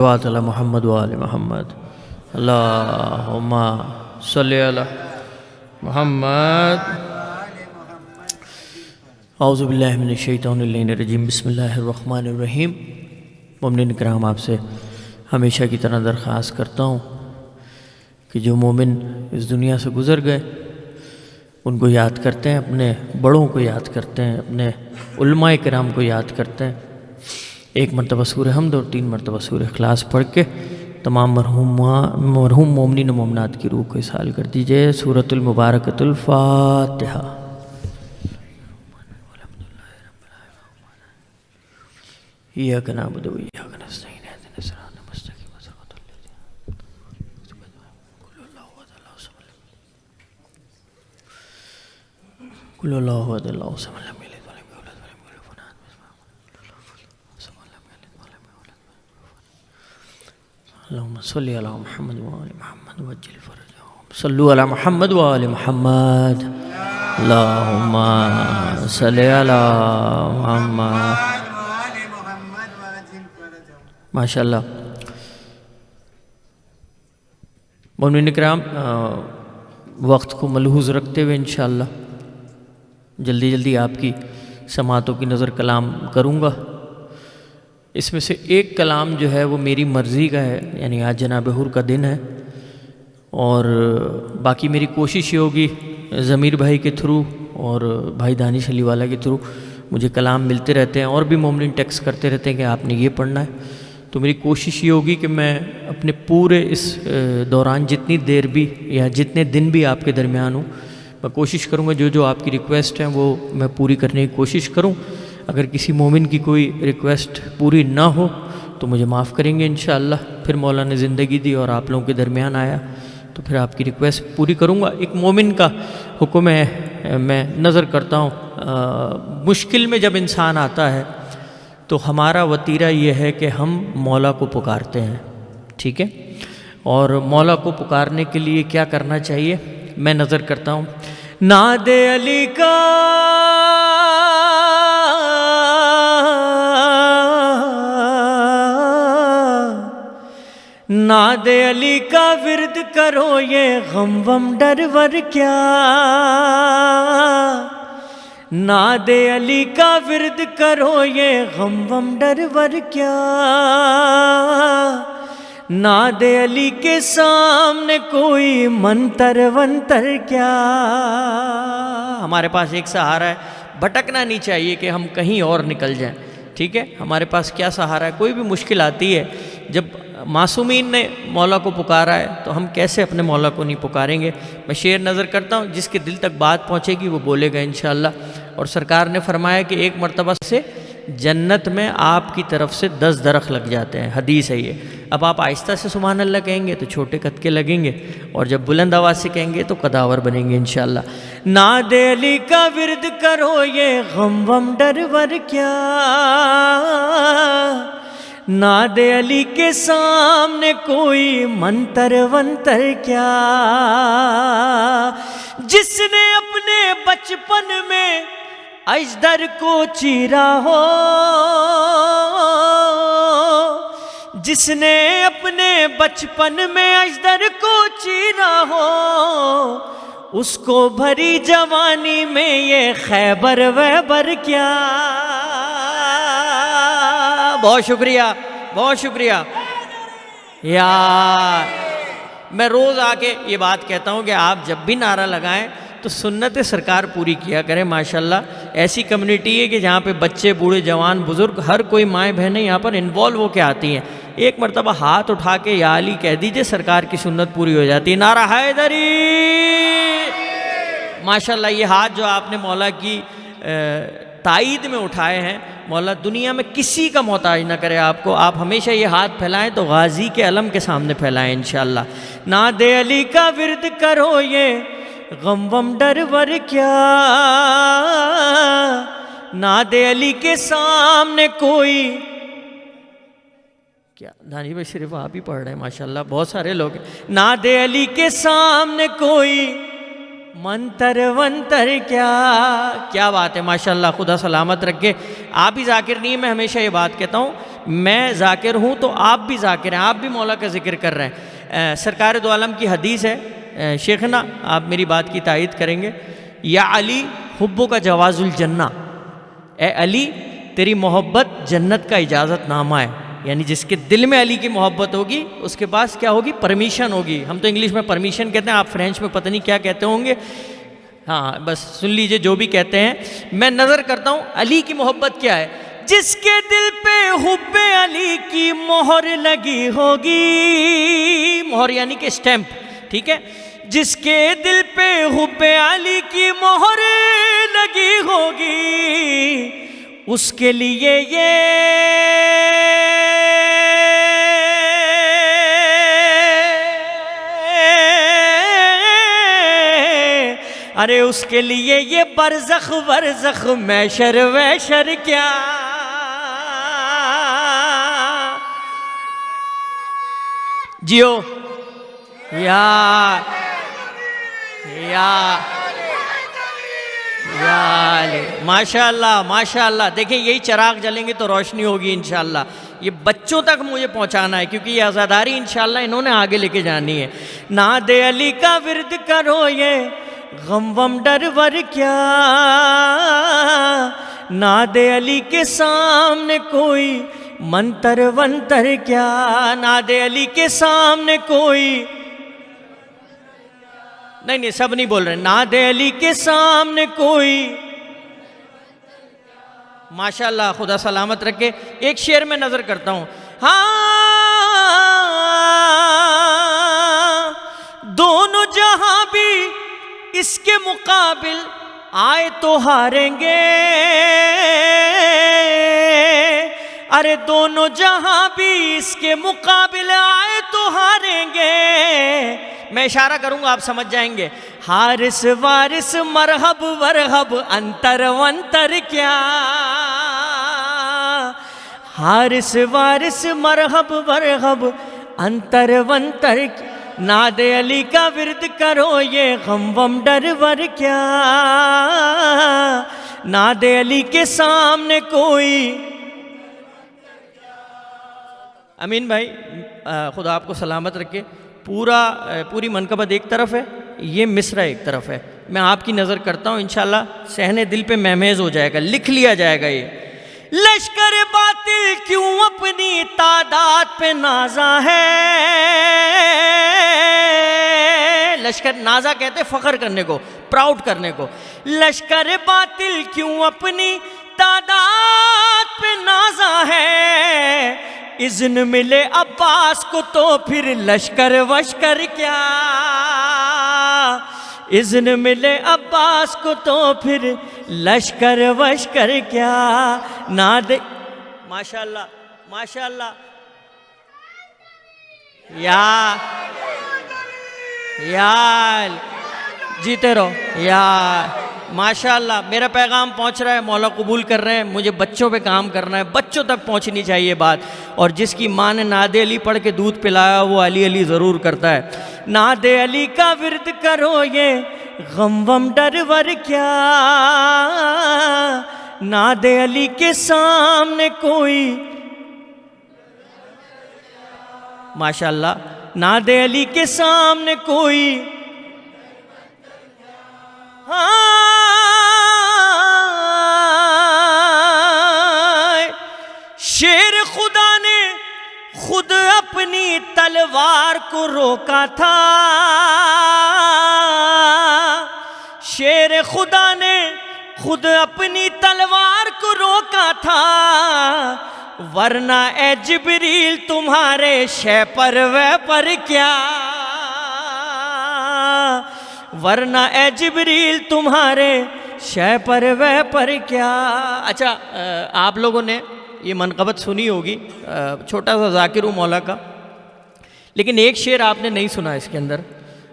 علی محمد وآل محمد اللہم صلی علی محمد۔ اعوذ باللہ من الشیطان الرجیم، بسم اللہ الرحمن الرحیم۔ مومنین کرام، آپ سے ہمیشہ کی طرح درخواست کرتا ہوں کہ جو مومن اس دنیا سے گزر گئے ان کو یاد کرتے ہیں، اپنے بڑوں کو یاد کرتے ہیں، اپنے علماء کرام کو یاد کرتے ہیں۔ ایک مرتبہ سورہ حمد اور 3 مرتبہ سورہ اخلاص پڑھ کے تمام مرحوم مومنین و مومنات کی روح کو اصحال کر دیجئے۔ سورۃ المبارکۃ الفاتحہ۔ ایاک نعبد و ایاک نستعین، اہدنا الصراط المستقیم، صراط الذین انعمت علیہم، قل اللہ احد اللہ الصمد لم یلد ولم یولد ولم یکن له اللہم صلی علی محمد وآل محمد وعجل فرجهم، صلو علی محمد وآل محمد، اللہم صلی علی محمد۔ ماشاءاللہ مومنین کرام، وقت کو ملحوظ رکھتے ہوئے انشاءاللہ جلدی جلدی آپ کی سماعتوں کی نظر کلام کروں گا۔ اس میں سے ایک کلام جو ہے وہ میری مرضی کا ہے، یعنی آج جناب حر کا دن ہے، اور باقی میری کوشش یہ ہوگی ضمیر بھائی کے تھرو اور بھائی دانش علی والا کے تھرو مجھے کلام ملتے رہتے ہیں، اور بھی مومنین ٹیکسٹ کرتے رہتے ہیں کہ آپ نے یہ پڑھنا ہے، تو میری کوشش یہ ہوگی کہ میں اپنے پورے اس دوران جتنی دیر بھی یا جتنے دن بھی آپ کے درمیان ہوں، میں کوشش کروں گا جو آپ کی ریکویسٹ ہیں وہ میں پوری کرنے کی کوشش کروں۔ اگر کسی مومن کی کوئی ریکویسٹ پوری نہ ہو تو مجھے معاف کریں گے انشاءاللہ۔ پھر مولا نے زندگی دی اور آپ لوگوں کے درمیان آیا تو پھر آپ کی ریکویسٹ پوری کروں گا۔ ایک مومن کا حکم ہے، میں نظر کرتا ہوں مشکل میں جب انسان آتا ہے تو ہمارا وتیرہ یہ ہے کہ ہم مولا کو پکارتے ہیں، ٹھیک ہے؟ اور مولا کو پکارنے کے لیے کیا کرنا چاہیے، میں نظر کرتا ہوں ناد علی کا ناد علی کا ورد کرو، یہ غم وم ڈر ور کیا، ناد علی کا ورد کرو، یہ غم وم ڈر ور کیا، ناد علی کے سامنے کوئی منتر ونتر کیا۔ ہمارے پاس ایک سہارا ہے، بھٹکنا نہیں چاہیے کہ ہم کہیں اور نکل جائیں، ٹھیک ہے؟ ہمارے پاس کیا سہارا ہے؟ کوئی بھی مشکل آتی ہے، جب معصومین نے مولا کو پکارا ہے تو ہم کیسے اپنے مولا کو نہیں پکاریں گے؟ میں شعر نظر کرتا ہوں، جس کے دل تک بات پہنچے گی وہ بولے گا انشاءاللہ۔ اور سرکار نے فرمایا کہ ایک مرتبہ سے جنت میں آپ کی طرف سے 10 درخت لگ جاتے ہیں، حدیث ہے یہ۔ اب آپ آہستہ سے سبحان اللہ کہیں گے تو چھوٹے قد کے لگیں گے، اور جب بلند آواز سے کہیں گے تو قداور بنیں گے انشاءاللہ۔ ناد علی کا ورد کرو، یہ غم وم ڈر ور کیا، ناد علی کے سامنے کوئی منتر ونتر کیا، جس نے اپنے بچپن میں اجدر کو چیرا ہو، جس نے اپنے بچپن میں اجدر کو چیرا ہو، اس کو بھری جوانی میں یہ خیبر ویبر کیا۔ بہت شکریہ، بہت شکریہ یار۔ میں روز آ کے یہ بات کہتا ہوں کہ آپ جب بھی نعرہ لگائیں تو سنت سرکار پوری کیا کریں۔ ماشاءاللہ ایسی کمیونٹی ہے کہ جہاں پہ بچے، بوڑھے، جوان، بزرگ، ہر کوئی مائیں بہنیں یہاں پر انوالو ہو کے آتی ہیں۔ ایک مرتبہ ہاتھ اٹھا کے یا علی کہہ دیجئے، سرکار کی سنت پوری ہو جاتی ہے۔ نعرہ حیدری۔ ماشاءاللہ یہ ہاتھ جو آپ نے مولا کی تائید میں اٹھائے ہیں، مولا دنیا میں کسی کا محتاج نہ کرے آپ کو۔ آپ ہمیشہ یہ ہاتھ پھیلائیں تو غازی کے علم کے سامنے پھیلائیں انشاءاللہ۔ ناد علی کا ورد کرو، یہ غم وم ڈر ور کیا، ناد علی کے سامنے کوئی کیا۔ دانی بھائی شریف آپ ہی پڑھ رہے ہیں ماشاءاللہ، بہت سارے لوگ ہیں۔ ناد علی کے سامنے کوئی منتر ونتر کیا بات ہے ماشاءاللہ، خدا سلامت رکھے۔ آپ ہی ذاکر نہیں ہیں، میں ہمیشہ یہ بات کہتا ہوں، میں ذاکر ہوں تو آپ بھی ذاکر ہیں، آپ بھی مولا کا ذکر کر رہے ہیں۔ سرکار دو عالم کی حدیث ہے، شیخنا آپ میری بات کی تائید کریں گے، یا علی حبوں کا جواز الجنہ، اے علی تیری محبت جنت کا اجازت نامہ ہے، یعنی جس کے دل میں علی کی محبت ہوگی اس کے پاس کیا ہوگی؟ پرمیشن ہوگی۔ ہم تو انگلش میں پرمیشن کہتے ہیں، آپ فرینچ میں پتہ نہیں کیا کہتے ہوں گے، ہاں بس سن لیجئے جو بھی کہتے ہیں۔ میں نظر کرتا ہوں علی کی محبت کیا ہے، جس کے دل پہ حب علی کی مہر لگی ہوگی، مہر یعنی کہ اسٹیمپ، ٹھیک ہے، جس کے دل پہ حب علی کی مہر لگی ہوگی اس کے لیے یہ ارے اس کے لیے یہ برزخ ورزخ محشر وحشر کیا، جیو یا ماشاءاللہ ماشاءاللہ۔ دیکھیں یہی چراغ جلیں گے تو روشنی ہوگی انشاءاللہ۔ یہ بچوں تک مجھے پہنچانا ہے کیونکہ یہ عزاداری انشاءاللہ انہوں نے آگے لے کے جانی ہے۔ ناد علی کا ورد کرو یہ غم وم ڈر ور کیا، ناد علی کے سامنے کوئی منتر ونتر کیا، ناد علی کے سامنے کوئی نہیں سب نہیں بول رہے، ناد علی کے سامنے کوئی، ماشاءاللہ خدا سلامت رکھے۔ ایک شعر میں نظر کرتا ہوں، ہاں دونوں جہاں بھی اس کے مقابل آئے تو ہاریں گے، ارے دونوں جہاں بھی اس کے مقابل آئے تو ہاریں گے، میں اشارہ کروں گا آپ سمجھ جائیں گے، حارس وارث مرحب ورحب انتر ونتر کیا، حارس وارث مرحب ورحب انتر ونتر کیا، ناد علی کا ورد کرو یہ غم وم ڈر ور کیا، ناد علی کے سامنے کوئی۔ امین بھائی خدا آپ کو سلامت رکھے۔ پوری منقبت ایک طرف ہے، یہ مصرع ایک طرف ہے، میں آپ کی نظر کرتا ہوں انشاءاللہ صحن دل پہ مہمیز ہو جائے گا، لکھ لیا جائے گا۔ یہ لشکر باطل کیوں اپنی تعداد پہ نازا ہے، لشکر نازا کہتے فخر کرنے کو، پراؤڈ کرنے کو، لشکر باطل کیوں اپنی تعداد پہ نازا ہے، اذن ملے عباس کو تو پھر لشکر وشکر کیا، اذن ملے عباس کو تو پھر لشکر وشکر کیا، ناد ماشاءاللہ ماشاءاللہ یا جیتے رہو یا ماشاءاللہ۔ میرا پیغام پہنچ رہا ہے، مولا قبول کر رہے ہیں، مجھے بچوں پہ کام کرنا ہے، بچوں تک پہنچنی چاہیے بات، اور جس کی ماں نے ناد علی پڑھ کے دودھ پلایا وہ علی علی ضرور کرتا ہے۔ ناد علی کا ورد کرو یہ غم وم ڈر ور کیا، ناد علی کے سامنے کوئی ماشاءاللہ، ناد علی کے سامنے کوئی شیر خدا نے خود اپنی تلوار کو روکا تھا، شیر خدا نے خود اپنی تلوار کو روکا تھا، ورنہ اے جبریل تمہارے شے پر وے پر کیا، ورنہ اے جبریل تمہارے شے پر وے پر کیا۔ اچھا آپ لوگوں نے یہ منقبت سنی ہوگی، چھوٹا سا ذاکر ہوں مولا کا، لیکن ایک شعر آپ نے نہیں سنا اس کے اندر،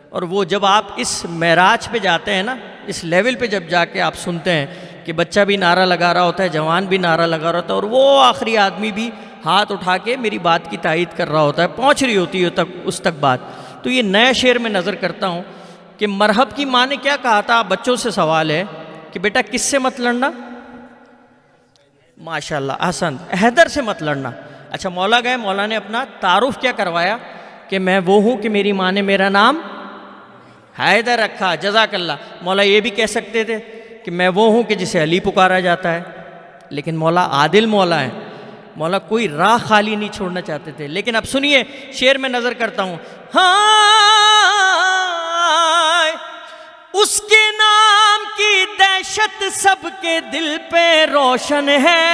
اور وہ جب آپ اس معراج پہ جاتے ہیں نا، اس لیول پہ جب جا کے آپ سنتے ہیں کہ بچہ بھی نعرہ لگا رہا ہوتا ہے، جوان بھی نعرہ لگا رہا ہوتا ہے، اور وہ آخری آدمی بھی ہاتھ اٹھا کے میری بات کی تائید کر رہا ہوتا ہے، پہنچ رہی ہوتی ہے اس تک بات، تو یہ نیا شعر میں نظر کرتا ہوں کہ مرحب کی ماں نے کیا کہا تھا، بچوں سے سوال ہے کہ بیٹا کس سے مت لڑنا، ماشاءاللہ احسن، حیدر سے مت لڑنا، اچھا مولا گئے، مولا نے اپنا تعارف کیا کروایا کہ میں وہ ہوں کہ میری ماں نے میرا نام حیدر رکھا، جزاک اللہ۔ مولا یہ بھی کہہ سکتے تھے کہ میں وہ ہوں کہ جسے علی پکارا جاتا ہے، لیکن مولا عادل مولا ہے، مولا کوئی راہ خالی نہیں چھوڑنا چاہتے تھے۔ لیکن اب سنیے شعر میں نظر کرتا ہوں، ہاں اس کے نام کی دہشت سب کے دل پہ روشن ہے،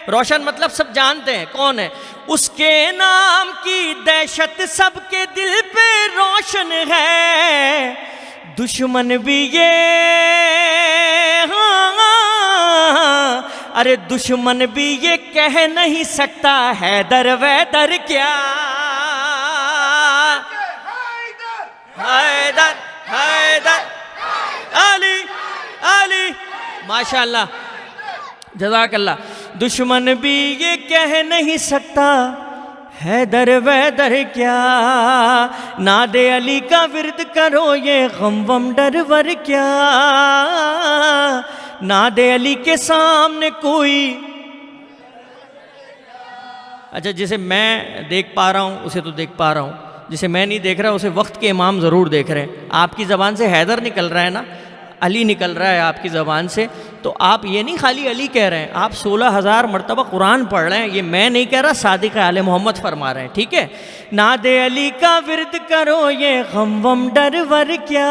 روشن مطلب سب جانتے ہیں کون ہے، اس کے نام کی دہشت سب کے دل پہ روشن ہے، دشمن بھی یہ ارے دشمن بھی یہ کہہ نہیں سکتا حیدر ویدر کیا، حیدر حیدر علی علی، ماشاءاللہ جزاک اللہ۔ دشمن بھی یہ کہہ نہیں سکتا حیدر ویدر کیا، ناد علی کا ورد کرو یہ غم وم ڈر ور کیا، ناد علی کے سامنے کوئی، اچھا جسے میں دیکھ پا رہا ہوں اسے تو دیکھ پا رہا ہوں، جسے میں نہیں دیکھ رہا اسے وقت کے امام ضرور دیکھ رہے ہیں۔ آپ کی زبان سے حیدر نکل رہا ہے نا، علی نکل رہا ہے آپ کی زبان سے، تو آپ یہ نہیں خالی علی کہہ رہے ہیں، آپ 16,000 مرتبہ قرآن پڑھ رہے ہیں، یہ میں نہیں کہہ رہا، صادق آل محمد فرما رہے ہیں، ٹھیک ہے۔ ناد علی کا ورد کرو یہ غم وم ڈر ور کیا،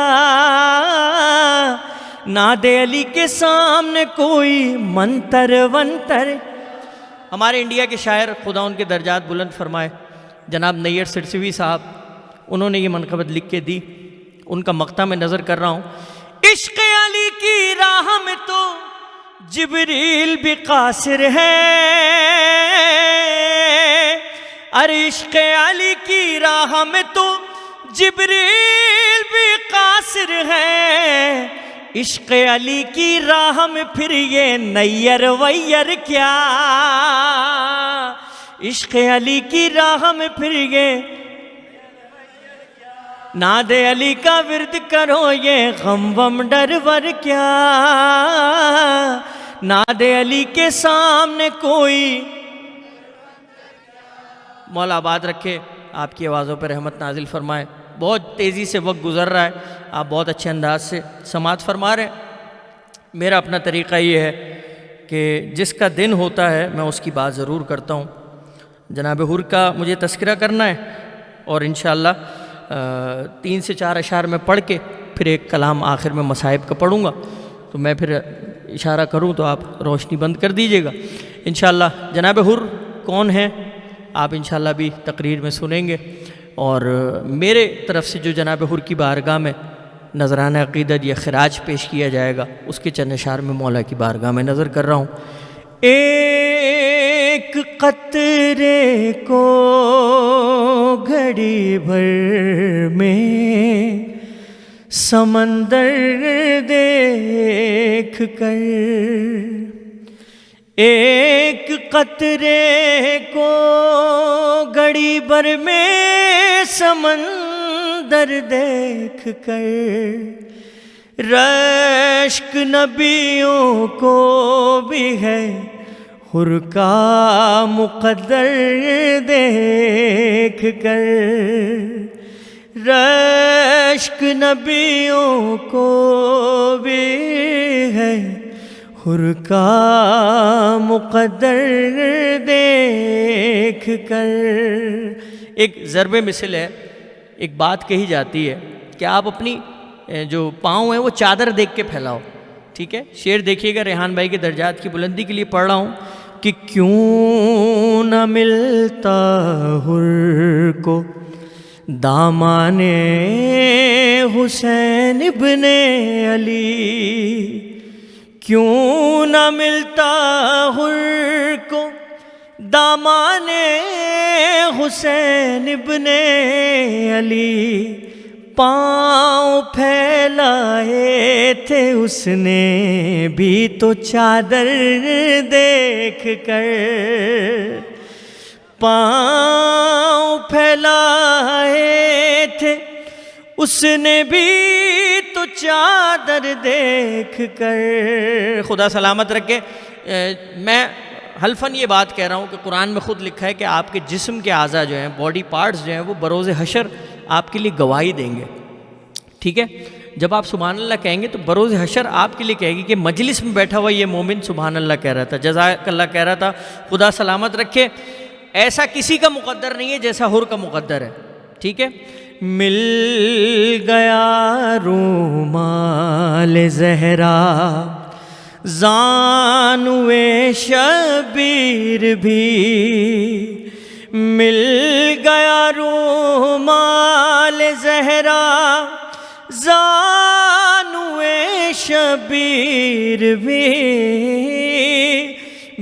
ناد علی کے سامنے کوئی منتر ونتر۔ ہمارے انڈیا کے شاعر خدا ان کے درجات بلند فرمائے جناب نیّر سرسوی صاحب، انہوں نے یہ منقبت لکھ کے دی، ان کا مقطع میں نظر کر رہا ہوں، عشق علی کی راہ میں تو جبریل بھی قاصر ہے، ارے عشق علی کی راہ میں تو جبریل بھی قاصر ہے، عشق علی کی راہ میں پھر یہ نیّر ویر کیا، عشق علی کی راہ میں پھر یہ ناد علی کا ورد کرو یہ غم وم ڈر ور کیا، ناد علی کے سامنے کوئی، مولا آباد رکھے، آپ کی آوازوں پر رحمت نازل فرمائے۔ بہت تیزی سے وقت گزر رہا ہے، آپ بہت اچھے انداز سے سماعت فرما رہے ہیں۔ میرا اپنا طریقہ یہ ہے کہ جس کا دن ہوتا ہے میں اس کی بات ضرور کرتا ہوں۔ جناب حر کا مجھے تذکرہ کرنا ہے اور انشاءاللہ 3 سے 4 اشعار میں پڑھ کے پھر ایک کلام آخر میں مصائب کا پڑھوں گا، تو میں پھر اشارہ کروں تو آپ روشنی بند کر دیجئے گا انشاءاللہ۔ جناب حر کون ہیں آپ انشاءاللہ بھی تقریر میں سنیں گے، اور میرے طرف سے جو جناب حر کی بارگاہ میں نذرانہ عقیدت یا خراج پیش کیا جائے گا اس کے چند اشعار میں مولا کی بارگاہ میں نظر کر رہا ہوں۔ ایک قطرے کو گھڑی بھر میں سمندر دیکھ کر، ایک قطرے کو گھڑی بھر میں سمندر دیکھ کر، رشک نبیوں کو بھی ہے حر کا مقدر دیکھ کر، رشک نبیوں کو بھی ہے حر کا مقدر دیکھ کر۔ ایک ضرب مثل ہے، ایک بات کہی جاتی ہے کہ آپ اپنی جو پاؤں ہیں وہ چادر دیکھ کے پھیلاؤ، ٹھیک ہے۔ شعر دیکھیے گا، ریحان بھائی کے درجات کی بلندی کے لیے پڑھ رہا ہوں کہ کیوں نہ ملتا حر کو دامان حسین ابن علی، کیوں نہ ملتا حر کو دامان حسین ابن علی، پاؤں پھیلائے تھے اس نے بھی تو چادر دیکھ کر، پاؤں پھیلائے تھے اس نے بھی تو چادر دیکھ کر۔ خدا سلامت رکھے۔ میں حلفاً یہ بات کہہ رہا ہوں کہ قرآن میں خود لکھا ہے کہ آپ کے جسم کے اعضاء جو ہیں، باڈی پارٹس جو ہیں، وہ بروز حشر آپ کے لیے گواہی دیں گے. ٹھیک ہے، جب آپ سبحان اللہ کہیں گے تو بروز حشر آپ کے لیے کہے گی کہ مجلس میں بیٹھا ہوا یہ مومن سبحان اللہ کہہ رہا تھا، جزاک اللہ کہہ رہا تھا، خدا سلامت رکھے. ایسا کسی کا مقدر نہیں ہے جیسا حر کا مقدر ہے. ٹھیک ہے، مل گیا رومال زہرا زانوے شبیر بھی، مل گیا رومال زہرا زانوے شبیر بھی،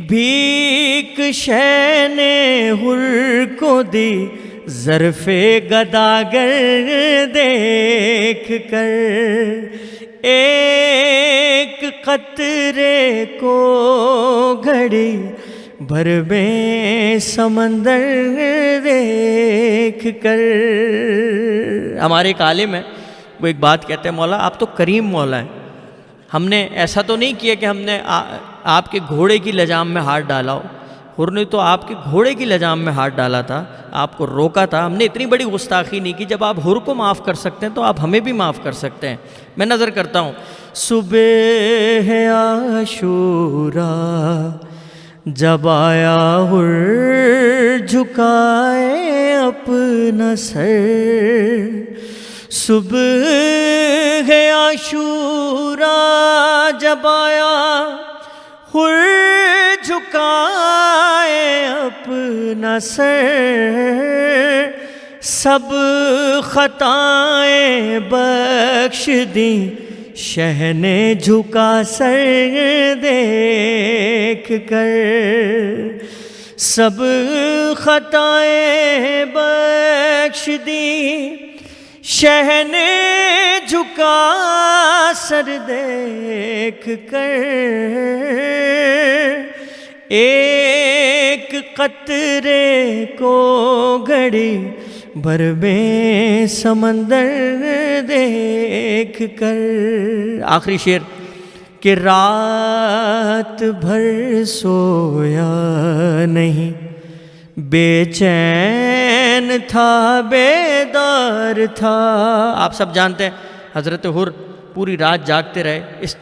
بھیک شہ نے حر کو دی ظرف گداگر دیکھ کر، ایک قطرے کو گھڑی بھر میں سمندر دیکھ کر. ہمارے ایک عالم ہے، وہ ایک بات کہتے ہیں، مولا آپ تو کریم مولا ہیں، ہم نے ایسا تو نہیں کیا کہ ہم نے آپ کے گھوڑے کی لجام میں ہاتھ ڈالا ہو. حر نے تو آپ کے گھوڑے کی لجام میں ہاتھ ڈالا تھا، آپ کو روکا تھا. ہم نے اتنی بڑی گستاخی نہیں کی. جب آپ حر کو معاف کر سکتے ہیں تو آپ ہمیں بھی معاف کر سکتے ہیں. میں نظر کرتا ہوں، صبح عاشورا جب آیا حر جھکائے اپنا سر، صبح عاشورا جب آیا حر جھکائے اپنا سر، سب خطائیں بخش دیں شہ نے جھکا سر دیکھ کر، سب خطائیں بخش دیں شہ نے جھکا سر دیکھ کر، ایک قطرے کو گھڑی بھر میں سمندر دیکھ کر. آخری شعر کہ رات بھر سویا نہیں، بے چین تھا بیدار تھا. آپ سب جانتے ہیں حضرت حر پوری رات جاگتے رہے، اس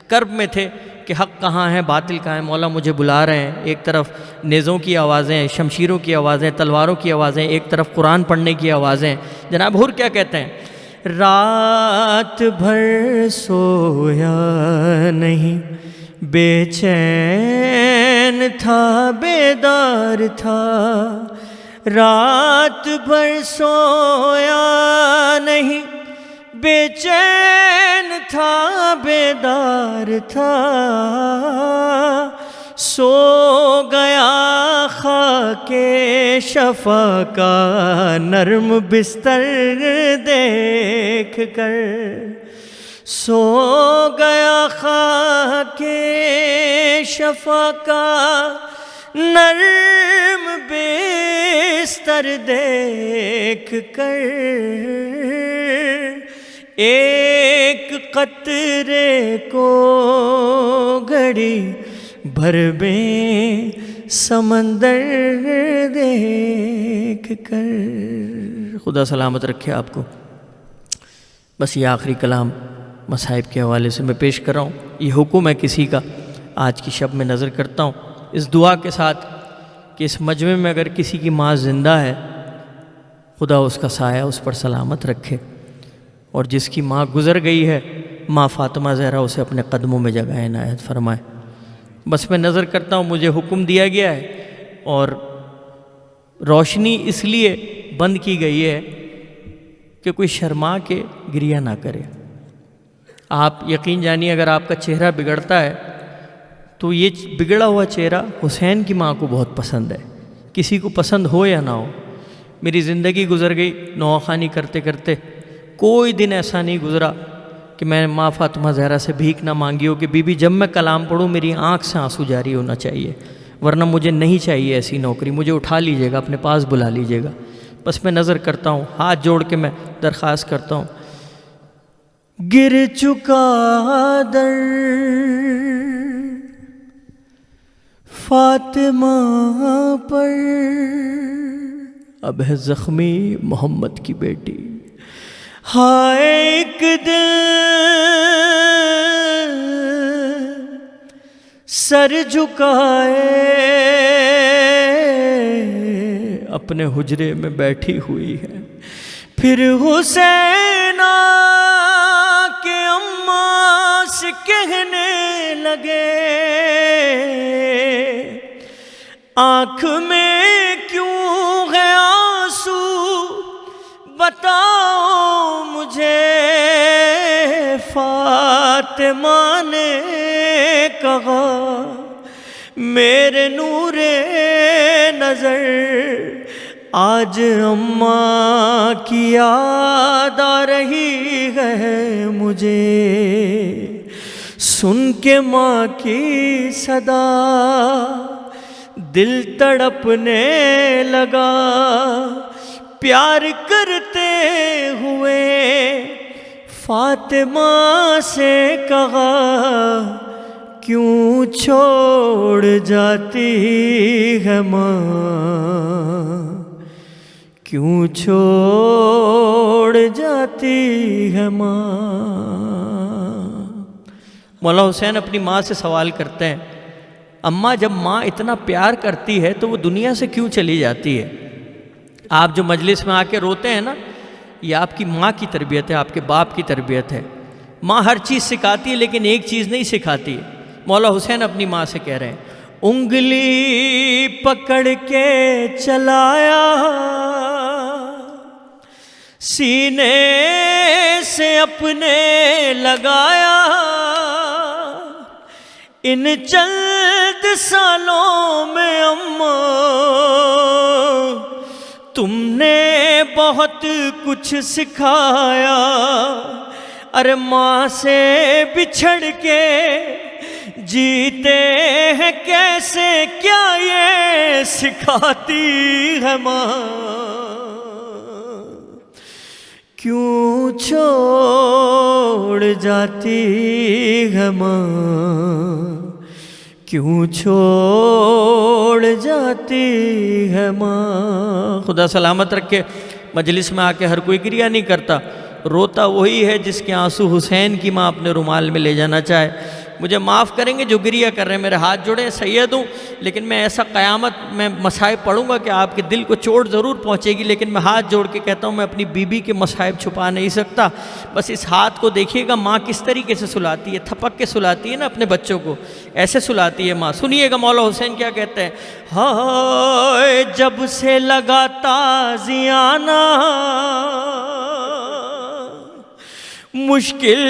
کرب میں تھے کہ حق کہاں ہے باطل کہاں ہے، مولا مجھے بلا رہے ہیں. ایک طرف نیزوں کی آوازیں، شمشیروں کی آوازیں، تلواروں کی آوازیں، ایک طرف قرآن پڑھنے کی آوازیں. جناب حر کیا کہتے ہیں، رات بھر سویا نہیں، بے چین تھا بیدار تھا، رات بھر سویا نہیں، بے چین تھا بیدار تھا، سو گیا خاک شفا کا نرم بستر دیکھ کر، سو گیا خاک شفا کا نرم بستر دیکھ کر، ایک قطرے کو گھڑی بھر میں سمندر دیکھ کر. خدا سلامت رکھے آپ کو. بس یہ آخری کلام مصائب کے حوالے سے میں پیش کر رہا ہوں. یہ حکم ہے کسی کا، آج کی شب میں نظر کرتا ہوں اس دعا کے ساتھ کہ اس مجمع میں اگر کسی کی ماں زندہ ہے، خدا اس کا سایہ اس پر سلامت رکھے، اور جس کی ماں گزر گئی ہے، ماں فاطمہ زہرا اسے اپنے قدموں میں جگہ عنایت فرمائے. بس میں نظر کرتا ہوں مجھے حکم دیا گیا ہے، اور روشنی اس لیے بند کی گئی ہے کہ کوئی شرما کے گریہ نہ کرے. آپ یقین جانیے اگر آپ کا چہرہ بگڑتا ہے تو یہ بگڑا ہوا چہرہ حسین کی ماں کو بہت پسند ہے، کسی کو پسند ہو یا نہ ہو. میری زندگی گزر گئی نوخوانی کرتے کرتے، کوئی دن ایسا نہیں گزرا کہ میں ماں فاطمہ زہرا سے بھیک نہ مانگی ہو کہ بی بی جب میں کلام پڑھوں میری آنکھ سے آنسو جاری ہونا چاہیے، ورنہ مجھے نہیں چاہیے ایسی نوکری، مجھے اٹھا لیجیے گا، اپنے پاس بلا لیجیے گا. بس میں نظر کرتا ہوں، ہاتھ جوڑ کے میں درخواست کرتا ہوں، گر چکا در فاطمہ پر اب ہے زخمی محمد کی بیٹی، ہائے ایک دل سر جھکائے اپنے حجرے میں بیٹھی ہوئی ہے، پھر حسین کے اماں سے کہنے لگے آنکھ میں کیوں ہے آنسو بتاؤ مجھے، فاطمہ نے کہا میرے نور نظر آج اماں کی یاد آ رہی ہے مجھے، سن کے ماں کی صدا دل تڑپنے لگا، پیار کرتے ہوئے فاطمہ سے کہا کیوں چھوڑ جاتی ہے ماں، کیوں چھوڑ جاتی ہے ماں۔ مولا حسین اپنی ماں سے سوال کرتے ہیں اماں جب ماں اتنا پیار کرتی ہے تو وہ دنیا سے کیوں چلی جاتی ہے؟ آپ جو مجلس میں آ کے روتے ہیں نا، یہ آپ کی ماں کی تربیت ہے، آپ کے باپ کی تربیت ہے۔ ماں ہر چیز سکھاتی ہے لیکن ایک چیز نہیں سکھاتی۔ مولا حسین اپنی ماں سے کہہ رہے ہیں انگلی پکڑ کے چلایا سینے سے اپنے لگایا، ان چند سالوں میں اماں تم نے بہت کچھ سکھایا، ارے ماں سے بچھڑ کے جیتے ہیں کیسے کیا یہ سکھاتی ہے ماں، کیوں چھوڑ جاتی ہے ماں، کیوں چھوڑ جاتی ہے ماں۔ خدا سلامت رکھے، مجلس میں آ کے ہر کوئی گریہ نہیں کرتا، روتا وہی ہے جس کے آنسو حسین کی ماں اپنے رومال میں لے جانا چاہے۔ مجھے معاف کریں گے جو گریہ کر رہے ہیں، میرے ہاتھ جوڑے، سید ہوں، لیکن میں ایسا قیامت میں مصائب پڑھوں گا کہ آپ کے دل کو چوٹ ضرور پہنچے گی، لیکن میں ہاتھ جوڑ کے کہتا ہوں میں اپنی بیوی کے مصائب چھپا نہیں سکتا۔ بس اس ہاتھ کو دیکھیے گا ماں کس طریقے سے سلاتی ہے، تھپک کے سلاتی ہے نا اپنے بچوں کو، ایسے سلاتی ہے ماں۔ سنیے گا مولا حسین کیا کہتے ہیں، ہائے جب سے لگا تازیانہ مشکل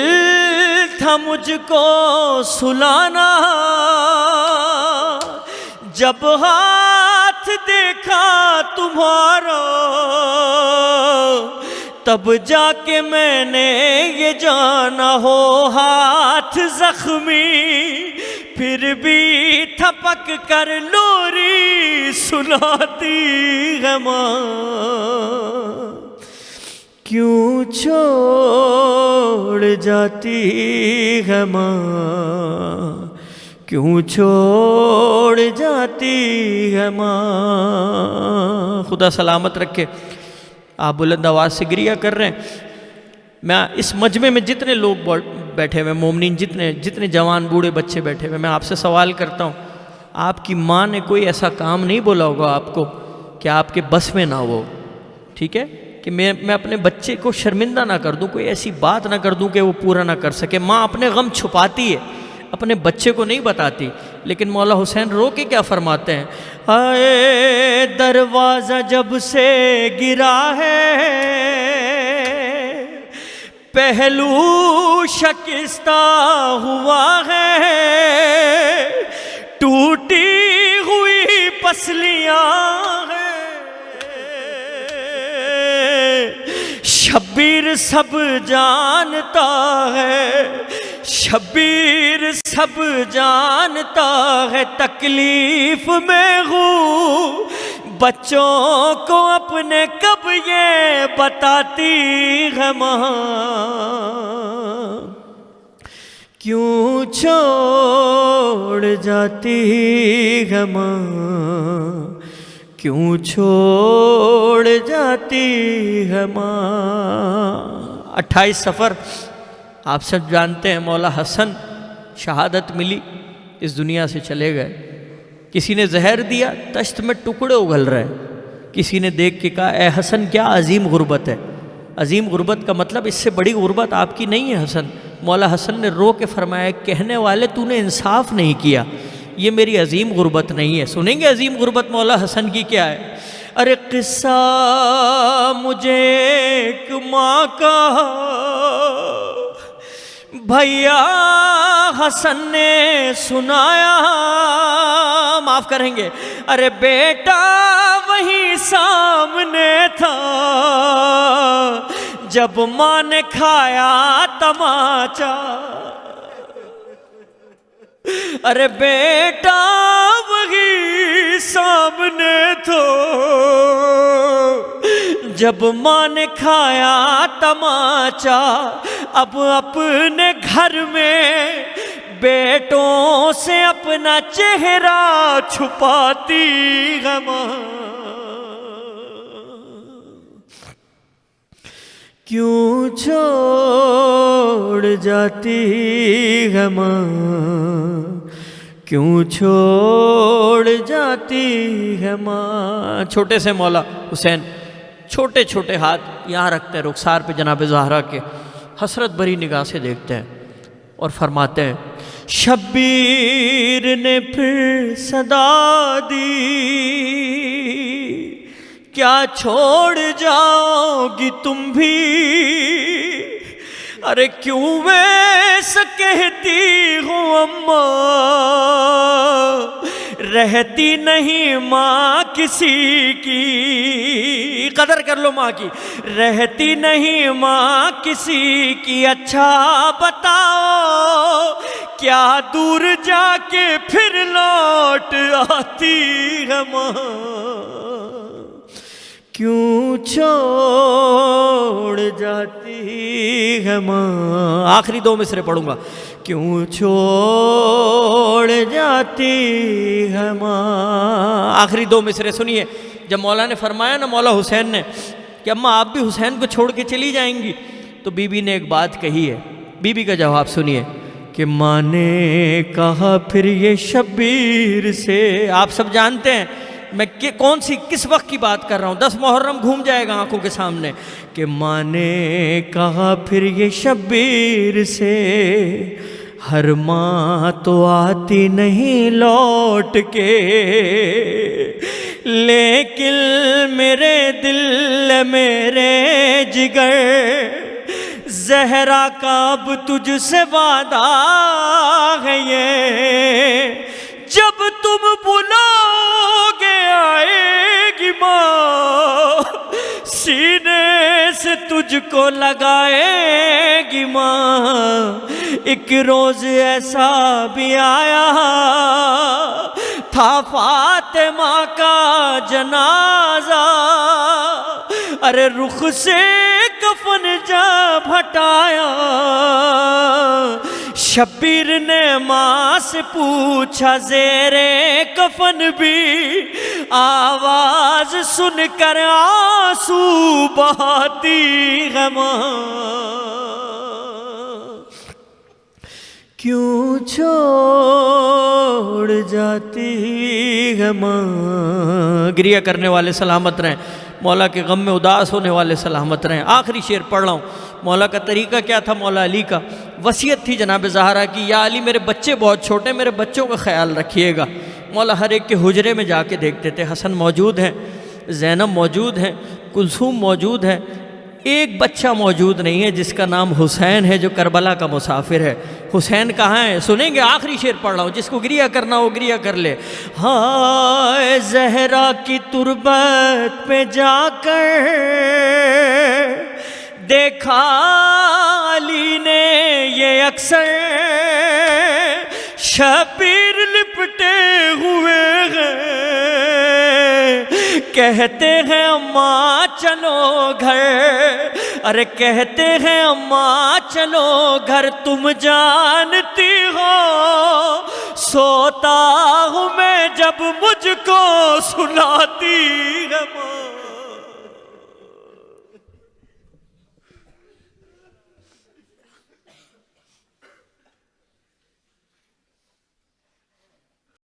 تھا مجھ کو سلانا، جب ہاتھ دیکھا تمہارا تب جا کے میں نے یہ جانا، ہو ہاتھ زخمی پھر بھی تھپک کر لوری سناتی ہے ماں، کیوں چھوڑ جاتی ہے ماں، کیوں چھوڑ جاتی ہے ماں۔ خدا سلامت رکھے، آپ بلند آواز سے گریہ کر رہے ہیں۔ میں اس مجمع میں جتنے لوگ بیٹھے ہوئے مومنین، جتنے جوان بوڑھے بچے بیٹھے ہوئے، میں آپ سے سوال کرتا ہوں، آپ کی ماں نے کوئی ایسا کام نہیں بولا ہوگا آپ کو کہ آپ کے بس میں نہ ہو، ٹھیک ہے، کہ میں اپنے بچے کو شرمندہ نہ کر دوں، کوئی ایسی بات نہ کر دوں کہ وہ پورا نہ کر سکے۔ ماں اپنے غم چھپاتی ہے، اپنے بچے کو نہیں بتاتی، لیکن مولا حسین رو کے کیا فرماتے ہیں، اے دروازہ جب سے گرا ہے پہلو شکستہ ہوا ہے، ٹوٹی ہوئی پسلیاں ہیں، شبیر سب جانتا ہے، شبیر سب جانتا ہے، تکلیف میں ہوں بچوں کو اپنے کب یہ بتاتی ہے ماں، کیوں چھوڑ جاتی ہے ماں، کیوں چھوڑ جاتی ہے ماں۔ 28 صفر آپ سب جانتے ہیں، مولا حسن شہادت ملی، اس دنیا سے چلے گئے۔ کسی نے زہر دیا، تشت میں ٹکڑے اگل رہے۔ کسی نے دیکھ کے کہا اے حسن کیا عظیم غربت ہے۔ عظیم غربت کا مطلب اس سے بڑی غربت آپ کی نہیں ہے حسن۔ مولا حسن نے رو کے فرمایا کہنے والے تو نے انصاف نہیں کیا، یہ میری عظیم غربت نہیں ہے۔ سنیں گے عظیم غربت مولا حسن کی کیا ہے؟ ارے قصہ مجھے ایک ماں کا بھیا حسن نے سنایا، معاف کریں گے، ارے بیٹا وہی سامنے تھا جب ماں نے کھایا تماچا۔ ارے بیٹا وہی سامنے تھا جب ماں نے کھایا تماچا۔ اب اپنے گھر میں بیٹوں سے اپنا چہرہ چھپاتی ہے ماں۔ کیوں چھوڑ جاتی ہے ماں، کیوں چھوڑ جاتی ہے ماں۔ چھوٹے سے مولا حسین چھوٹے چھوٹے ہاتھ یہاں رکھتے ہیں رخسار پہ جناب زہرا کے، حسرت بھری نگاہ سے دیکھتے ہیں اور فرماتے ہیں شبیر نے پھر صدا دی، کیا چھوڑ جاؤ گی تم بھی؟ ارے کیوں ویسا کہتی ہوں اماں، رہتی نہیں ماں کسی کی، قدر کر لو ماں کی، رہتی نہیں ماں کسی کی۔ اچھا بتاؤ کیا دور جا کے پھر لوٹ آتی ہے ماں؟ کیوں چھوڑ جاتی ہے ماں؟ آخری 2 مصرے پڑھوں گا۔ کیوں چھوڑ جاتی ہے ماں؟ آخری 2 مصرے سنیے۔ جب مولا نے فرمایا نا مولا حسین نے کہ اماں آپ بھی حسین کو چھوڑ کے چلی جائیں گی، تو بی بی نے ایک بات کہی ہے۔ بی بی کا جواب سنیے کہ ماں نے کہا پھر یہ شبیر سے، آپ سب جانتے ہیں میں کون سی کس وقت کی بات کر رہا ہوں، 10 محرم گھوم جائے گا آنکھوں کے سامنے، کہ ماں نے کہا پھر یہ شبیر سے ہر ماں تو آتی نہیں لوٹ کے، لیکن میرے دل میرے جگر زہرا کا اب تجھ سے وعدہ ہے یہ، جب تم بلاؤ گے آئے گی ماں، سینے سے تجھ کو لگائے گی ماں۔ ایک روز ایسا بھی آیا تھا فاطمہ کا جنازہ، ارے رخ سے کفن جب ہٹایا، شبیر نے ماں سے پوچھا زیرے کفن بھی آواز سن کر آنسو بہاتی ہے ماں۔ کیوں چھوڑ جاتی ہے ماں؟ گریہ کرنے والے سلامت رہیں، مولا کے غم میں اداس ہونے والے سلامت رہیں۔ آخری شعر پڑھ رہا ہوں۔ مولا کا طریقہ کیا تھا؟ مولا علی کا وصیت تھی جناب زہرا کی، یا علی میرے بچے بہت چھوٹے، میرے بچوں کا خیال رکھیے گا۔ مولا ہر ایک کے حجرے میں جا کے دیکھتے تھے، حسن موجود ہیں، زینب موجود ہیں، کلثوم موجود ہے، ایک بچہ موجود نہیں ہے جس کا نام حسین ہے جو کربلا کا مسافر ہے۔ حسین کہاں ہے؟ سنیں گے، آخری شعر پڑھ رہا ہوں، جس کو گریہ کرنا ہو گریہ کر لے۔ ہائے زہرا کی تربت پہ جا کر دیکھا علی نے یہ اکثر، شبیر لپٹے ہوئے ہیں کہتے ہیں اماں چلو گھر، ارے کہتے ہیں اماں چلو گھر، تم جانتی ہو سوتا ہوں میں جب مجھ کو سلاتی ہے ماں۔